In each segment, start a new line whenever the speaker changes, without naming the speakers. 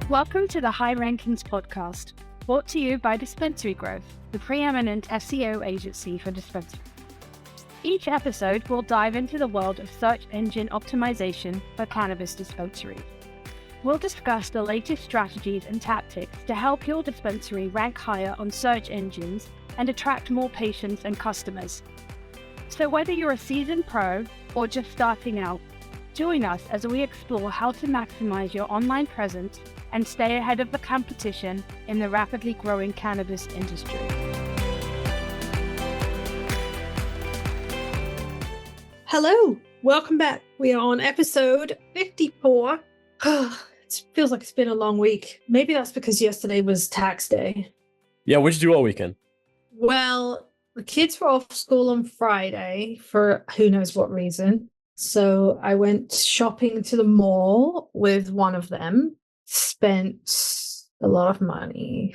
Welcome to the High Rankings podcast, brought to you by Dispensary-Growth, the preeminent SEO agency for dispensaries. Each episode will dive into the world of search engine optimization for cannabis dispensaries. We'll discuss the latest strategies and tactics to help your dispensary rank higher on search engines and attract more patients and customers. So whether you're a seasoned pro or just starting out, join us as we explore how to maximize your online presence and stay ahead of the competition in the rapidly growing cannabis industry.
Hello, welcome back. We are on episode 54. It feels like it's been a long week. Maybe that's because yesterday was tax day.
Yeah, what'd you do all weekend?
Well, the kids were off school on Friday for who knows what reason. So I went shopping to the mall with one of them, spent a lot of money.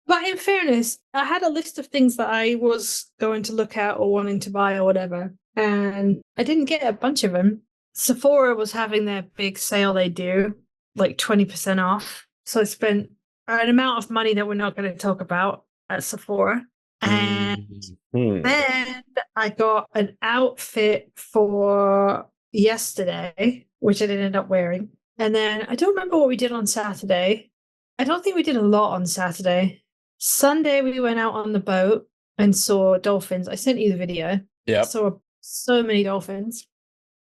But in fairness, I had a list of things that I was going to look at or wanting to buy or whatever. And I didn't get a bunch of them. Sephora was having their big sale they do, like 20% off. So I spent an amount of money that we're not going to talk about at Sephora. And then I got an outfit for yesterday, which I didn't end up wearing. And then I don't remember what we did on Saturday. I don't think we did a lot on Saturday. Sunday, we went out on the boat and saw dolphins. I sent you the video.
Yeah.
Saw so many dolphins.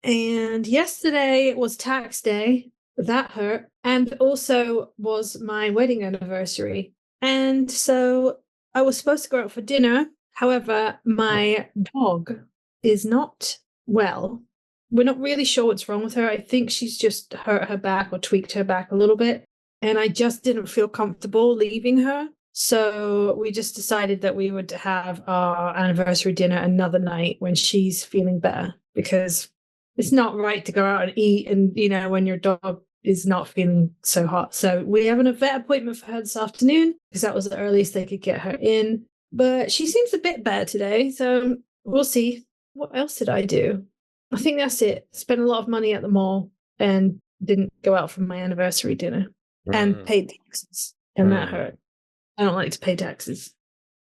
And yesterday was tax day. That hurt. And also was my wedding anniversary. And so I was supposed to go out for dinner. However, my dog is not well. We're not really sure what's wrong with her. I think she's just hurt her back or tweaked her back a little bit. And I just didn't feel comfortable leaving her. So we just decided that we would have our anniversary dinner another night when she's feeling better, because it's not right to go out and eat and, when your dog is not feeling so hot. So we have an vet appointment for her this afternoon because that was the earliest they could get her in. But she seems a bit better today, so we'll see. What else did I do? I think that's it. Spent a lot of money at the mall and didn't go out for my anniversary dinner and paid taxes, and that hurt. I don't like to pay taxes.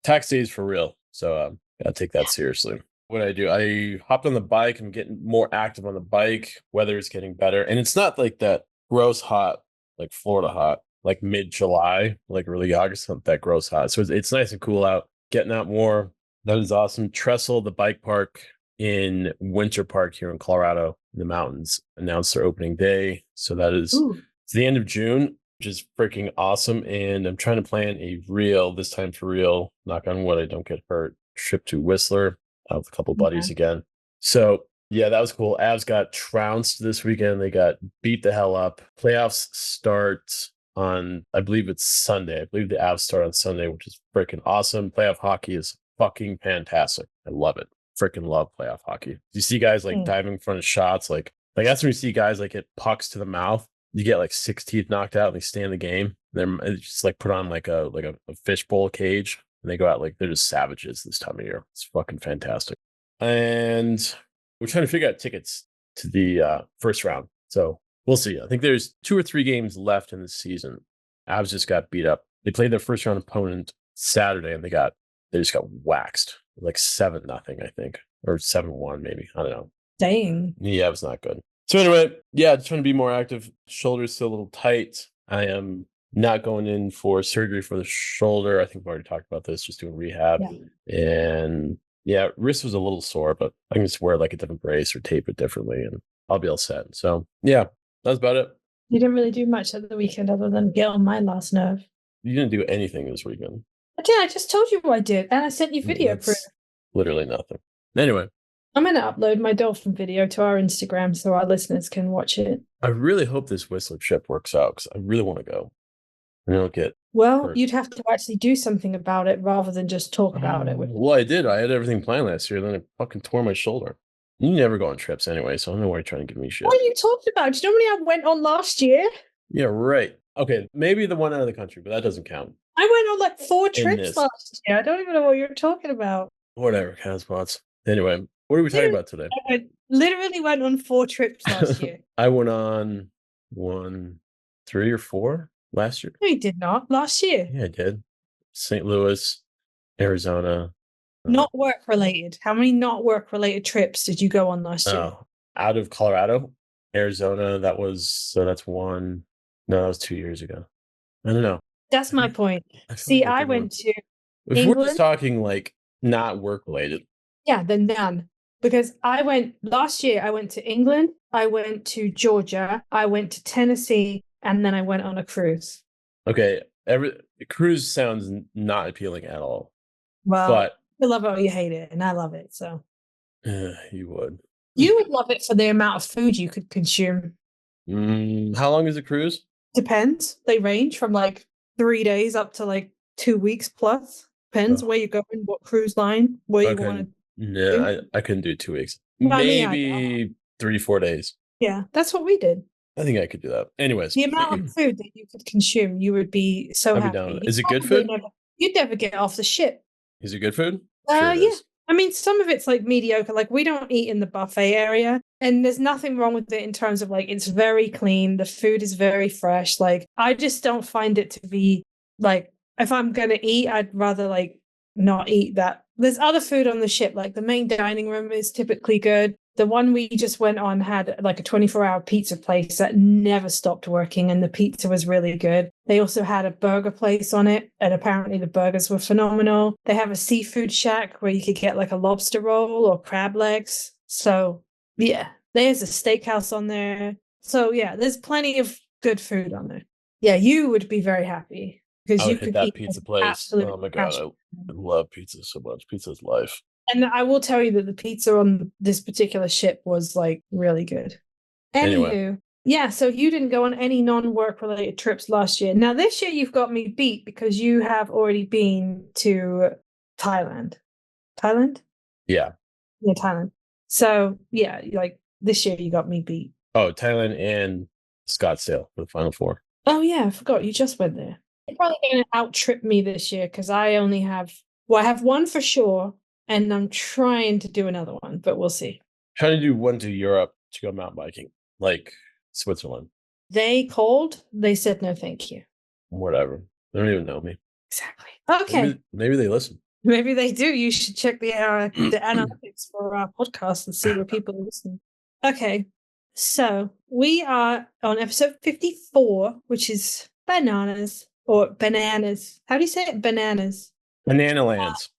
Tax day is for real, so gotta take that seriously. What I do, I hopped on the bike. I'm getting more active on the bike. Weather is getting better, and it's not like that gross hot, like Florida hot, like mid-July, like early August, not that gross hot. So it's nice and cool out, getting out more. That is awesome. Trestle, the bike park in Winter Park here in Colorado, in the mountains, announced their opening day. So that is it's the end of June, which is freaking awesome. And I'm trying to plan a real, this time for real, knock on wood, I don't get hurt, trip to Whistler with a couple of buddies again. So yeah, that was cool. Avs got trounced this weekend. They got beat the hell up. Playoffs start on, I believe it's Sunday. I believe the Avs start on Sunday, which is freaking awesome. Playoff hockey is fucking fantastic. I love it. Freaking love playoff hockey. You see guys like diving in front of shots. Like that's when you see guys like hit pucks to the mouth. You get like 6 teeth knocked out and they stay in the game. They're just like put on like a fishbowl cage and they go out like they're just savages this time of year. It's fucking fantastic. And we're trying to figure out tickets to the first round. So we'll see. I think there's 2 or 3 games left in the season. Avs just got beat up. They played their first round opponent Saturday and they just got waxed. Like 7-0, I think. Or 7-1, maybe. I don't know.
Dang.
Yeah, it was not good. So anyway, yeah, just trying to be more active. Shoulder's still a little tight. I am not going in for surgery for the shoulder. I think we've already talked about this, just doing rehab. Yeah. And yeah, wrist was a little sore, but I can just wear like a different brace or tape it differently and I'll be all set. So yeah, that's about it.
You didn't really do much at the weekend other than get on my last nerve.
You didn't do anything this weekend.
I did. I just told you what I did. And I sent you video proof.
Literally nothing. Anyway.
I'm going to upload my dolphin video to our Instagram so our listeners can watch it.
I really hope this Whistler trip works out because I really want to go. I don't get hurt.
You'd have to actually do something about it rather than just talk about it.
Well, I did. I had everything planned last year. Then I fucking tore my shoulder. You never go on trips anyway, so I don't know why you're trying to give me shit.
What are you talking about? Do you know how many I went on last year?
Yeah, right. Okay, maybe the one out of the country, but that doesn't count.
I went on like 4 trips last year. I don't even know what you're talking about.
Whatever, Casbots. Anyway, what are we talking about today?
I literally went on 4 trips last year.
I went on 1, 3 or 4 last year.
No, you did not. Last year.
Yeah, I did. St. Louis, Arizona.
Not work related. How many not work related trips did you go on last year?
Oh, out of Colorado, Arizona. That's one. No, that was 2 years ago. I don't know.
That's my point.
I feel
See,
like I
I
did one.
went to
If we're just
England.
talking like not work related,
Yeah, then none. Because I went last year, I went to England, I went to Georgia, I went to Tennessee, and then I went on a cruise.
okay. Every cruise sounds not appealing at all.
Well,
But
you love it or you hate it, and I love it. So
you would.
you would love it for the amount of food you could consume.
How long is a cruise?
Depends. They range from like 3 days up to like 2 weeks plus. Depends
Oh,
where you go and what cruise line, where you want
okay.
to
No,
do.
I couldn't do 2 weeks.
I mean,
Maybe 3-4 days.
yeah, that's what we did.
I think I could do that. Anyways,
The amount of food that you could consume, you would be so
I'd be down
happy.
with it. Is it good food?
You'd never get off the ship.
Is it good food? Sure it
Yeah.
is.
I mean, some of it's like mediocre. Like we don't eat in the buffet area, and there's nothing wrong with it in terms of like it's very clean. The food is very fresh. Like I just don't find it to be like if I'm gonna eat, I'd rather like not eat that. There's other food on the ship. Like the main dining room is typically good. The one we just went on had like a 24-hour pizza place that never stopped working, and the pizza was really good. They also had a burger place on it, and apparently the burgers were phenomenal. They have a seafood shack where you could get like a lobster roll or crab legs. So, yeah, there's a steakhouse on there. So, yeah, there's plenty of good food on there. Yeah, you would be very happy because
I
you
would hit
could
that
eat
pizza
like
place.
absolute
Oh my god, I love pizza so much. Pizza is life.
And I will tell you that the pizza on this particular ship was like really good.
Anyway.
Anywho, yeah, so you didn't go on any non-work related trips last year. Now this year you've got me beat because you have already been to Thailand. Thailand?
Yeah.
Yeah, Thailand. So yeah, like this year you got me beat.
Oh, Thailand and Scottsdale for the Final Four.
Oh yeah, I forgot you just went there. You're probably gonna out-trip me this year because I only have I have one for sure, and I'm trying to do another one, but we'll see.
Trying to do one to Europe to go mountain biking, like Switzerland.
They called, they said no thank you.
Whatever. They don't even know me.
Exactly. Okay.
Maybe they listen.
Maybe they do. You should check the analytics for our podcast and see where people are listening. Okay. So we are on episode 54, which is bananas or bananas. How do you say it? Bananas.
Banana Lands.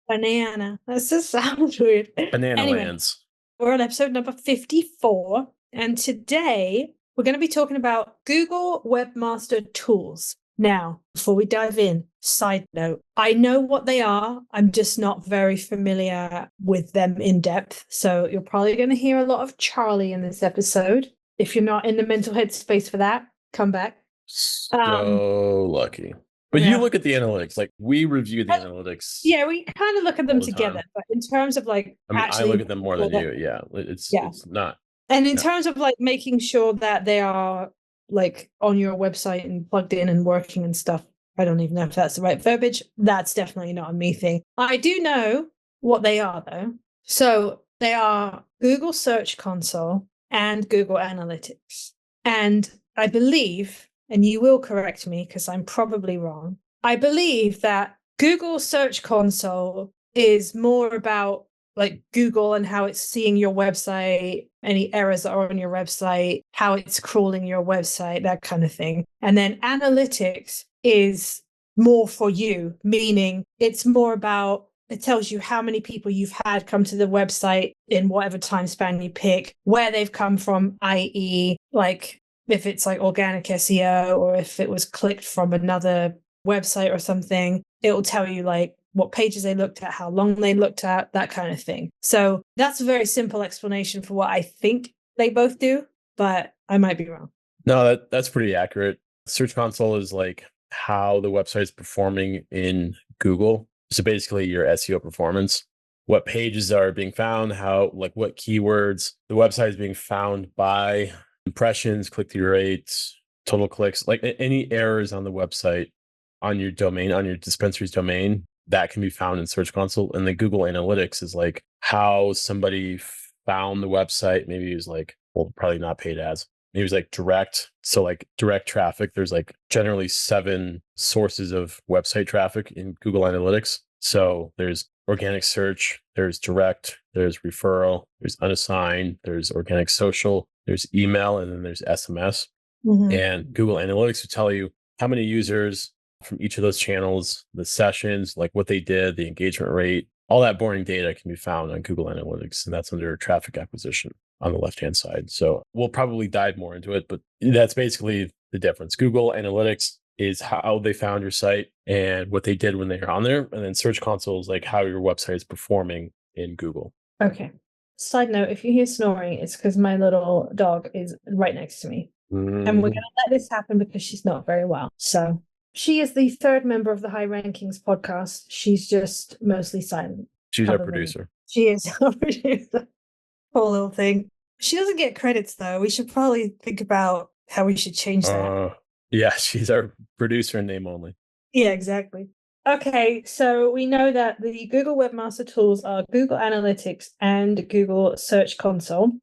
Banana. That just sounds weird.
Banana
Anyway,
Lands.
we're on episode number 54. And today we're going to be talking about Google Webmaster Tools. Now, before we dive in, side note, I know what they are. I'm just not very familiar with them in depth. So you're probably going to hear a lot of Charlie in this episode. If you're not in the mental headspace for that, come back.
So lucky. But
yeah.
You look at the analytics. Like we review the analytics.
Yeah, we kind of look at them together.
Time.
But in terms of like,
I mean, I look at them more than you. Yeah, it's not.
And in terms of like making sure that they are like on your website and plugged in and working and stuff, I don't even know if that's the right verbiage. That's definitely not a me thing. I do know what they are though. So they are Google Search Console and Google Analytics. And I believe, and you will correct me because I'm probably wrong, I believe that Google Search Console is more about like Google and how it's seeing your website, any errors that are on your website, how it's crawling your website, that kind of thing. And then analytics is more for you, meaning it's more about, it tells you how many people you've had come to the website in whatever time span you pick, where they've come from, i.e. like if it's like organic SEO or if it was clicked from another website or something, it will tell you like what pages they looked at, how long they looked at, that kind of thing. So that's a very simple explanation for what I think they both do, but I might be wrong.
No, that's pretty accurate. Search Console is like how the website is performing in Google. So basically your SEO performance, what pages are being found, how, like what keywords the website is being found by, impressions, click-through rates, total clicks, like any errors on the website, on your domain, on your dispensary's domain, that can be found in Search Console. And the Google Analytics is like how somebody found the website. Maybe it was like, well, probably not paid ads, maybe it's like direct. So like direct traffic, there's like generally 7 sources of website traffic in Google Analytics. So there's organic search, there's direct, there's referral, there's unassigned, there's organic social, there's email, and then there's SMS. And Google Analytics will tell you how many users from each of those channels, the sessions, like what they did, the engagement rate, all that boring data can be found on Google Analytics. And that's under traffic acquisition on the left-hand side. So we'll probably dive more into it, but that's basically the difference. Google Analytics is how they found your site and what they did when they were on there. And then Search Console is like how your website is performing in Google.
Okay. Side note, if you hear snoring, it's because my little dog is right next to me. And we're going to let this happen because she's not very well. So she is the 3rd member of the High Rankings podcast. She's just mostly silent.
She's our producer.
She is our producer. Poor little thing. She doesn't get credits, though. We should probably think about how we should change that.
Yeah, she's our producer in name only.
Yeah, exactly. Okay, so we know that the Google Webmaster Tools are Google Analytics and Google Search Console.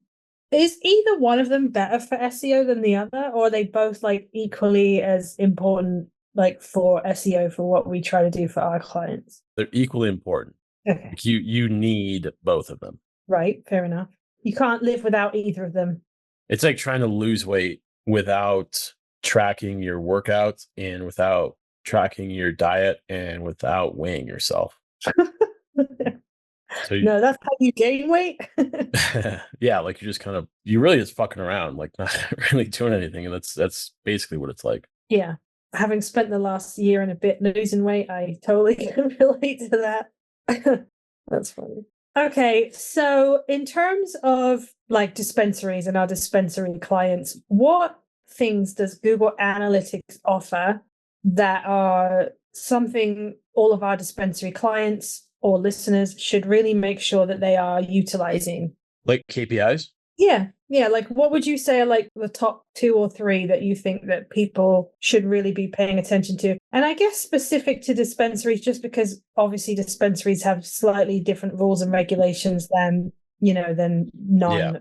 Is either one of them better for SEO than the other, or are they both like equally as important, like for SEO for what we try to do for our clients?
They're equally important.
Okay.
Like you need both of them.
Right, fair enough. You can't live without either of them.
It's like trying to lose weight without tracking your workouts and without tracking your diet and without weighing yourself. So
no, that's how you gain weight.
Yeah, like you really just fucking around, like not really doing anything. And that's basically what it's like.
Yeah. Having spent the last year and a bit losing weight, I totally can relate to that. That's funny. Okay, so in terms of like dispensaries and our dispensary clients, what things does Google Analytics offer that are something all of our dispensary clients or listeners should really make sure that they are utilizing?
Like KPIs?
Yeah. Like what would you say are like the top 2 or 3 that you think that people should really be paying attention to? And I guess specific to dispensaries, just because obviously dispensaries have slightly different rules and regulations than non.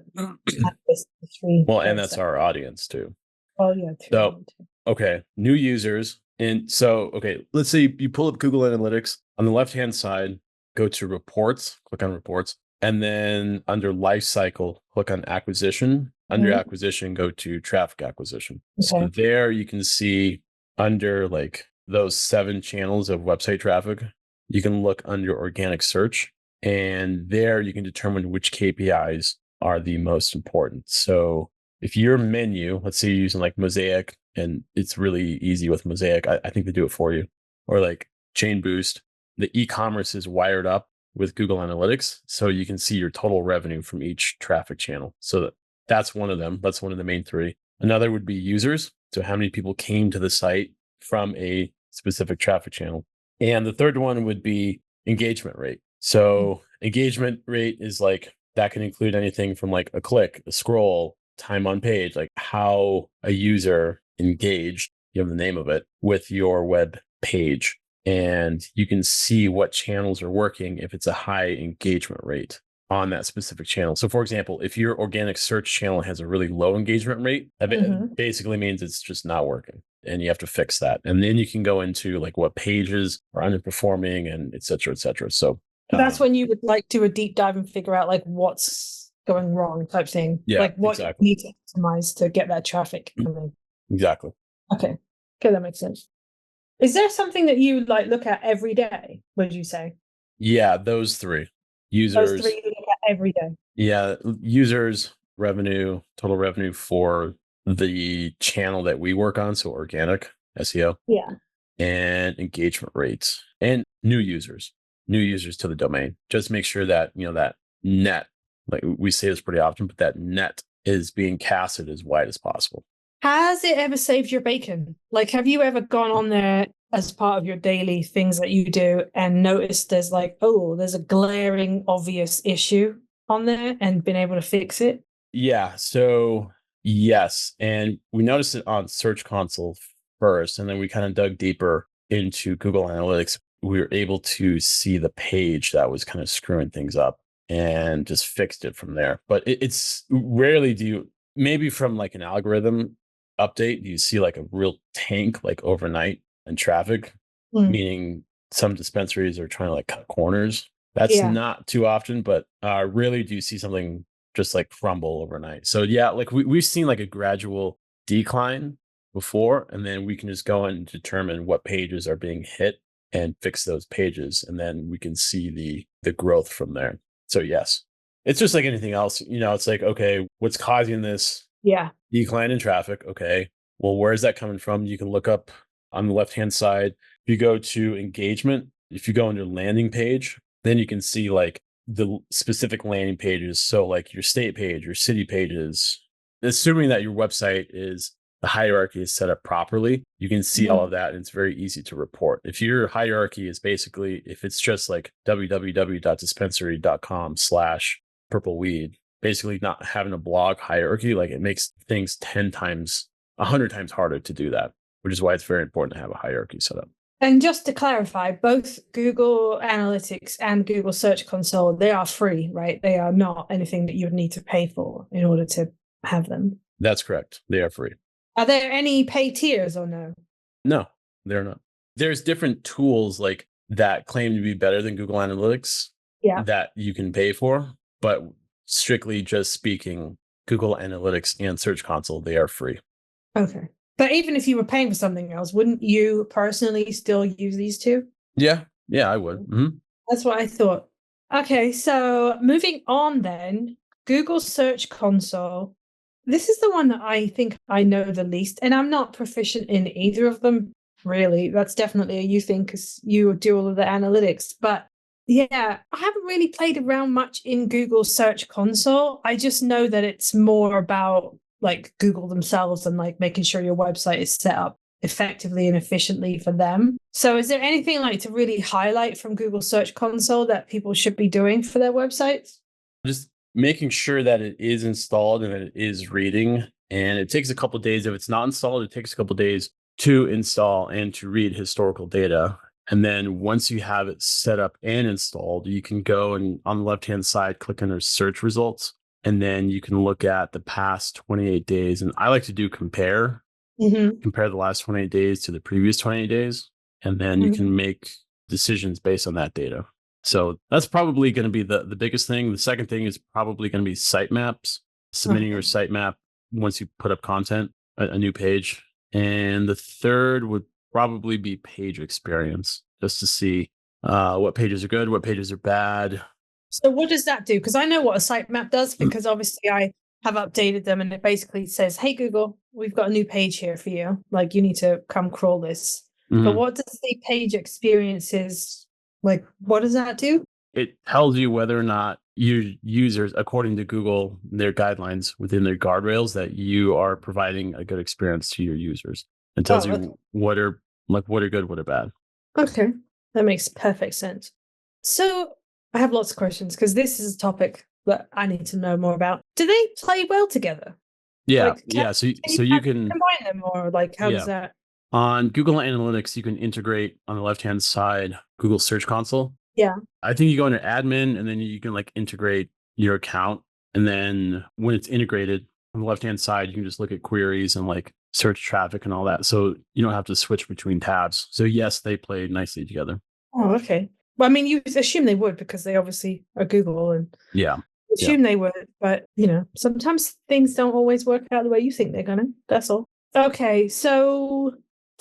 Well, and that's our audience too.
Oh yeah.
So, okay, new users. And so, okay, let's say you pull up Google Analytics on the left-hand side, go to reports, click on reports. And then under life cycle, click on acquisition. Under acquisition, go to traffic acquisition. Okay. So there you can see under like those 7 channels of website traffic, you can look under organic search. And there you can determine which KPIs are the most important. So if your menu, let's say you're using like Mosaic, and it's really easy with Mosaic, I think they do it for you, or like Chain Boost, the e-commerce is wired up with Google Analytics, so you can see your total revenue from each traffic channel. So that's one of them. That's one of the main 3. Another would be users. So how many people came to the site from a specific traffic channel. And the third one would be engagement rate. So engagement rate is like, that can include anything from like a click, a scroll, time on page, like how a user engaged, you have the name of it, with your web page. And you can see what channels are working if it's a high engagement rate on that specific channel. So for example, if your organic search channel has a really low engagement rate, that basically means it's just not working and you have to fix that. And then you can go into like what pages are underperforming and et cetera, et cetera. So
that's when you would like do a deep dive and figure out like what's going wrong type thing.
Yeah,
like what
exactly.
you need to optimize to get that traffic coming.
Exactly.
Okay, that makes sense. Is there something that you like look at every day, would you say?
Yeah, those 3. Users.
Those 3 you look at every day.
Yeah, users, revenue, total revenue for the channel that we work on, so organic SEO.
Yeah.
And engagement rates and new users to the domain. Just make sure that, that net, like we say this pretty often, but that net is being casted as wide as possible.
Has it ever saved your bacon? Like, have you ever gone on there as part of your daily things that you do and noticed there's like, there's a glaring, obvious issue on there and been able to fix it?
Yeah. So yes. And we noticed it on Search Console first, and then we kind of dug deeper into Google Analytics. We were able to see the page that was kind of screwing things up and just fixed it from there. But it's rarely do maybe from like an algorithm update, you see like a real tank like overnight in traffic, meaning some dispensaries are trying to like cut corners. That's
Yeah.
not too often, but rarely do you see something just like crumble overnight. So yeah, like we've seen like a gradual decline before, and then we can just go and determine what pages are being hit and fix those pages, and then we can see the growth from there. So yes, it's just like anything else. It's like, okay, what's causing this
Yeah.
decline in traffic? Okay, well, where is that coming from? You can look up on the left hand side. If you go to engagement, if you go under landing page, then you can see like the specific landing pages. So like your state page, your city pages, assuming that your website is the hierarchy is set up properly, you can see all of that, and it's very easy to report. If your hierarchy is basically, if it's just like www.dispensary.com/purpleweed, basically not having a blog hierarchy, like it makes things 10 times, 100 times harder to do that, which is why it's very important to have a hierarchy set up.
And just to clarify, both Google Analytics and Google Search Console, they are free, right? They are not anything that you would need to pay for in order to have them.
That's correct. They are free.
Are there any pay tiers or no?
No, they're not. There's different tools like that claim to be better than Google Analytics that you can pay for, but strictly just speaking, Google Analytics and Search Console, they are free.
Okay. But even if you were paying for something else, wouldn't you personally still use these two?
Yeah, I would. Mm-hmm.
That's what I thought. Okay, so moving on then, Google Search Console. This is the one that I think I know the least, and I'm not proficient in either of them, really. That's definitely a you thing because you do all of the analytics. But yeah, I haven't really played around much in Google Search Console. I just know that it's more about like Google themselves and like making sure your website is set up effectively and efficiently for them. So is there anything like to really highlight from Google Search Console that people should be doing for their websites?
Just making sure that it is installed and that it is reading. And it takes a couple of days. If it's not installed, it takes a couple of days to install and to read historical data. And then once you have it set up and installed, you can go and on the left-hand side, click under search results. And then you can look at the past 28 days. And I like to do compare the last 28 days to the previous 28 days. And then you can make decisions based on that data. So that's probably going to be the biggest thing. The second thing is probably going to be sitemaps, submitting your sitemap once you put up content, a new page. And the third would probably be page experience, just to see what pages are good, what pages are bad.
So what does that do? Because I know what a sitemap does, because obviously I have updated them, and it basically says, hey, Google, we've got a new page here for you. Like, you need to come crawl this. But what does the page experiences, like, what does that do?
It tells you whether or not your users, according to Google, their guidelines within their guardrails, that you are providing a good experience to your users. It tells you what are good, what are bad. Okay,
that makes perfect sense. So I have lots of questions because this is a topic that I need to know more about. Do they play well together?
Yeah, So you can
combine them, or like how does that?
On Google Analytics, you can integrate on the left-hand side Google Search Console.
Yeah.
I think you go under admin, and then you can like integrate your account. And then when it's integrated on the left-hand side, you can just look at queries and like search traffic and all that. So you don't have to switch between tabs. So yes, they play nicely together.
Oh, okay. Well, I mean, you assume they would because they obviously are Google, and assume they would. But, sometimes things don't always work out the way you think they're going to. That's all. Okay. So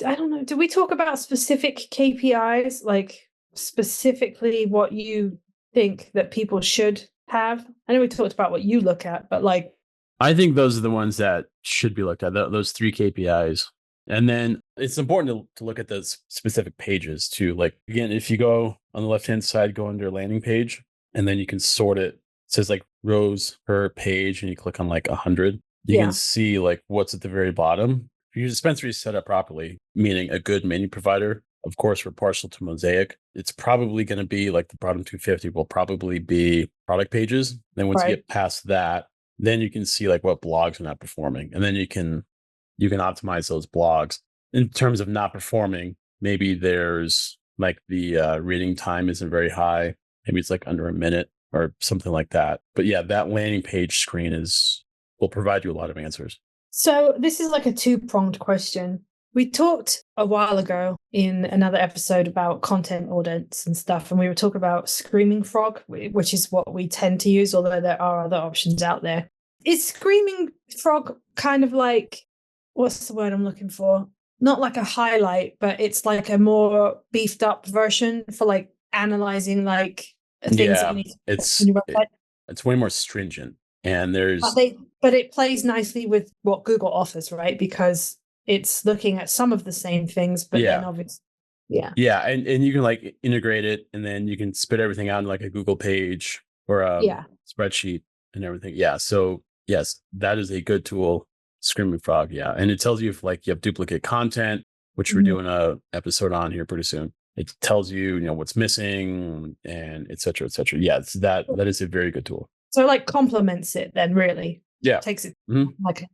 I don't know. Do we talk about specific KPIs, like specifically what you think that people should have? I know we talked about what you look at, but like,
I think those are the ones that should be looked at, those 3 KPIs. And then it's important to look at those specific pages too. Like, again, if you go on the left-hand side, go under landing page, and then you can sort it. It says like rows per page, and you click on like 100. You can see like what's at the very bottom. If your dispensary is set up properly, meaning a good menu provider, of course, we're partial to Mosaic. It's probably going to be like the bottom 250 will probably be product pages. Then once you get past that, then you can see like what blogs are not performing. And then you can optimize those blogs. In terms of not performing, maybe there's like the reading time isn't very high. Maybe it's like under a minute or something like that. But yeah, that landing page screen is will provide you a lot of answers.
So this is like a two-pronged question. We talked a while ago in another episode about content audits and stuff, and we were talking about Screaming Frog, which is what we tend to use, although there are other options out there. Is Screaming Frog kind of like, what's the word I'm looking for? Not like a highlight, but it's like a more beefed up version for like analyzing like things that you need to
it's
on your website?
it's way more stringent, and there's
But it plays nicely with what Google offers, right? Because it's looking at some of the same things, but then obviously,
and you can like integrate it, and then you can spit everything out in like a Google page or a spreadsheet and everything. Yeah, so yes, that is a good tool. Screaming Frog, yeah, and it tells you if like you have duplicate content, which we're doing a episode on here pretty soon. It tells you, what's missing and et cetera, et cetera. Yeah, that is a very good tool.
So like complements it then, really.
Yeah.
Takes it like.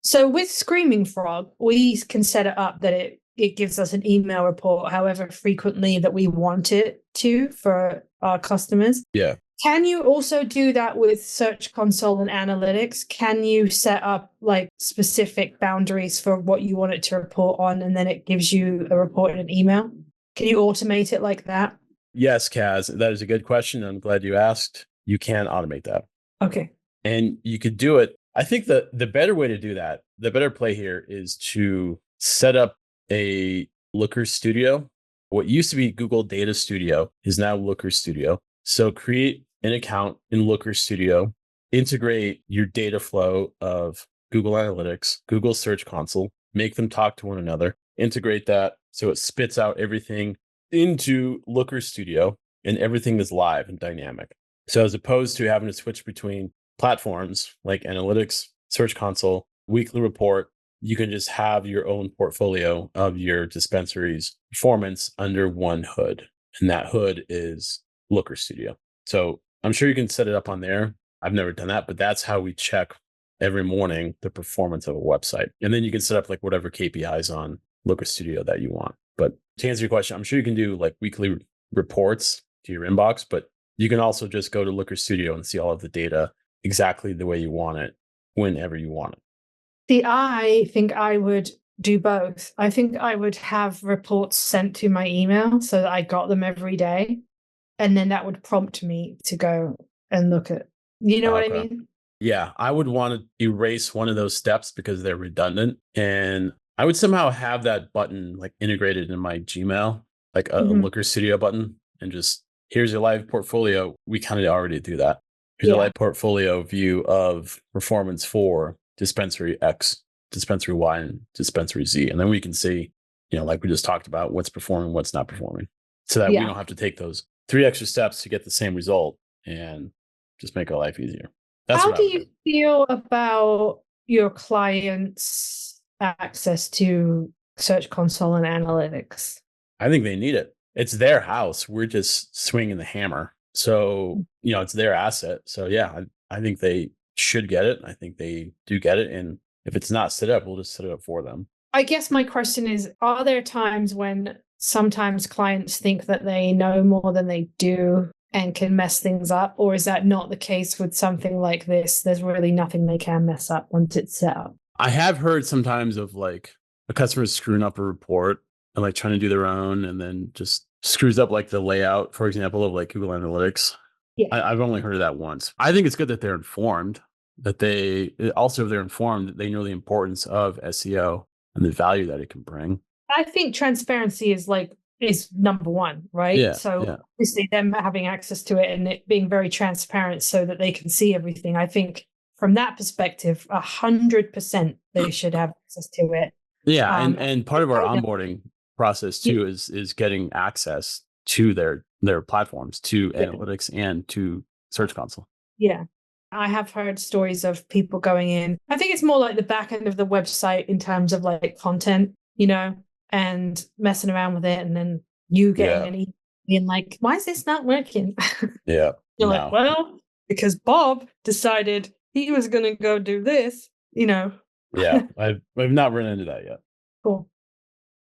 So with Screaming Frog, we can set it up that it gives us an email report however frequently that we want it to for our customers.
Yeah.
Can you also do that with Search Console and Analytics? Can you set up like specific boundaries for what you want it to report on, and then it gives you a report in an email? Can you automate it like that?
Yes, Kaz, that is a good question. I'm glad you asked. You can automate that.
Okay.
And you could do it. I think the better way to do that, the better play here is to set up a Looker Studio. What used to be Google Data Studio is now Looker Studio. So create an account in Looker Studio, integrate your data flow of Google Analytics, Google Search Console, make them talk to one another, integrate that so it spits out everything into Looker Studio, and everything is live and dynamic. So as opposed to having to switch between platforms like Analytics, Search Console, weekly report, you can just have your own portfolio of your dispensaries performance under one hood. And that hood is Looker Studio. So I'm sure you can set it up on there. I've never done that, but that's how we check every morning the performance of a website. And then you can set up like whatever KPIs on Looker Studio that you want. But to answer your question, I'm sure you can do like weekly reports to your inbox, but you can also just go to Looker Studio and see all of the data exactly the way you want it, whenever you want it.
See, I think I would do both. I think I would have reports sent to my email so that I got them every day. And then that would prompt me to go and look at, what I mean?
Yeah, I would want to erase one of those steps because they're redundant. And I would somehow have that button like integrated in my Gmail, like a Looker Studio button, and just here's your live portfolio. We kind of already do that. Here's a live portfolio view of performance for Dispensary X, Dispensary Y, and Dispensary Z. And then we can see, like we just talked about, what's performing, what's not performing, so that we don't have to take those 3 extra steps to get the same result and just make our life easier.
How do you feel about your clients' access to Search Console and Analytics?
I think they need it. It's their house. We're just swinging the hammer. So, it's their asset. So, yeah, I think they should get it. I think they do get it. And if it's not set up, we'll just set it up for them.
I guess my question is, are there times when sometimes clients think that they know more than they do and can mess things up? Or is that not the case with something like this? There's really nothing they can mess up once it's set up.
I have heard sometimes of like a customer screwing up a report and like trying to do their own and then just screws up like the layout, for example, of like Google Analytics. Yeah. I've only heard of that once. I think it's good that they're informed, that if they're informed, that they know the importance of SEO and the value that it can bring.
I think transparency is number one, right?
Yeah,
so obviously them having access to it and it being very transparent so that they can see everything. I think from that perspective, 100% they should have access to it.
Yeah, and part of our onboarding process too is getting access to their platforms, to Analytics and to Search Console.
Yeah. I have heard stories of people going in. I think it's more like the back end of the website in terms of like content, and messing around with it, and then you getting an email being like, why is this not working?
Yeah.
You're like, well, because Bob decided he was going to go do this,
Yeah, I've not run into that yet.
Cool.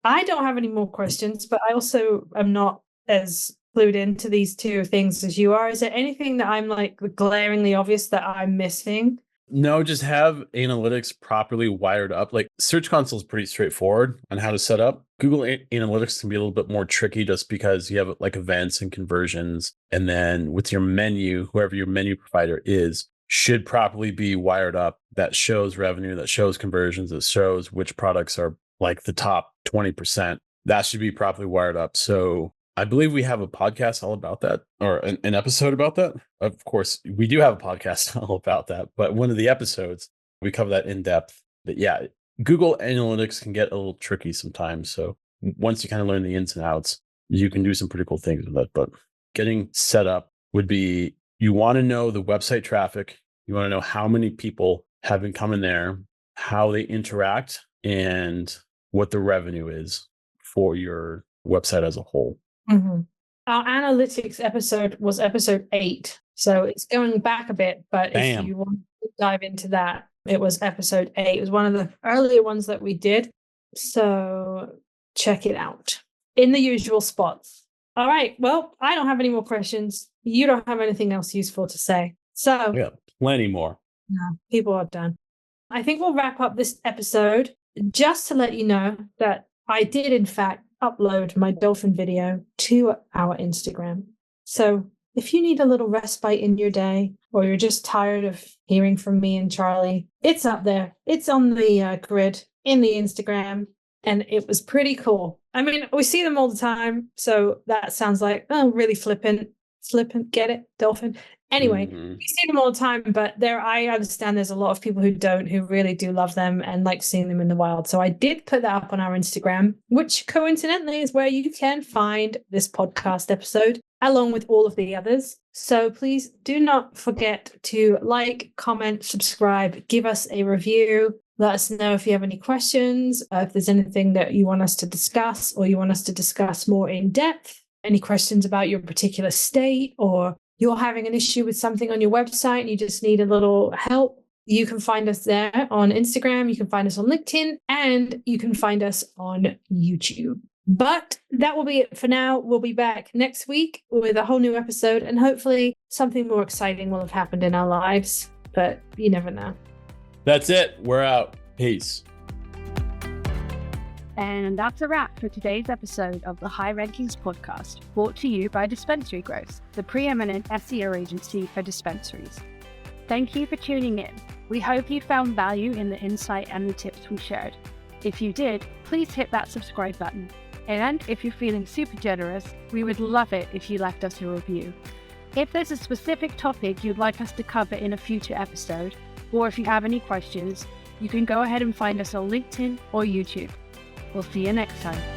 I don't have any more questions, but I also am not as clued into these two things as you are. Is there anything that I'm like glaringly obvious that I'm missing
No, just have analytics properly wired up. Like Search Console is pretty straightforward on how to set up. Google Analytics can be a little bit more tricky just because you have like events and conversions. And then with your menu, whoever your menu provider is, should properly be wired up. That shows revenue, that shows conversions, that shows which products are like the top 20%. That should be properly wired up. So I believe we have a podcast all about that, or an episode about that. Of course, we do have a podcast all about that, but one of the episodes, we cover that in depth. But yeah, Google Analytics can get a little tricky sometimes. So once you kind of learn the ins and outs, you can do some pretty cool things with it. But getting set up would be, you want to know the website traffic. You want to know how many people have been coming there, how they interact, and what the revenue is for your website as a whole.
Mm-hmm. Our analytics episode was episode 8. So it's going back a bit, but if you want to dive into that, it was episode 8. It was one of the earlier ones that we did. So check it out in the usual spots. All right. Well, I don't have any more questions. You don't have anything else useful to say. So
yeah, plenty more.
No, people are done. I think we'll wrap up this episode just to let you know that I did, in fact, upload my dolphin video to our Instagram. So if you need a little respite in your day, or you're just tired of hearing from me and Charlie, it's up there. It's on the grid in the Instagram, and it was pretty cool. I mean, we see them all the time, so that sounds like, oh, really flippant, get it, dolphin. Anyway, we see them all the time, but I understand there's a lot of people who don't, who really do love them and like seeing them in the wild. So I did put that up on our Instagram, which coincidentally is where you can find this podcast episode, along with all of the others. So please do not forget to like, comment, subscribe, give us a review. Let us know if you have any questions, if there's anything that you want us to discuss, or you want us to discuss more in depth, any questions about your particular state, or you're having an issue with something on your website and you just need a little help. You can find us there on Instagram, you can find us on LinkedIn, and you can find us on YouTube. But that will be it for now. We'll be back next week with a whole new episode, and hopefully something more exciting will have happened in our lives, but you never know.
That's it. We're out. Peace.
And that's a wrap for today's episode of the High Rankings podcast, brought to you by Dispensary-Growth, the preeminent SEO agency for dispensaries. Thank you for tuning in. We hope you found value in the insight and the tips we shared. If you did, please hit that subscribe button. And if you're feeling super generous, we would love it if you left us a review. If there's a specific topic you'd like us to cover in a future episode, or if you have any questions, you can go ahead and find us on LinkedIn or YouTube. We'll see you next time.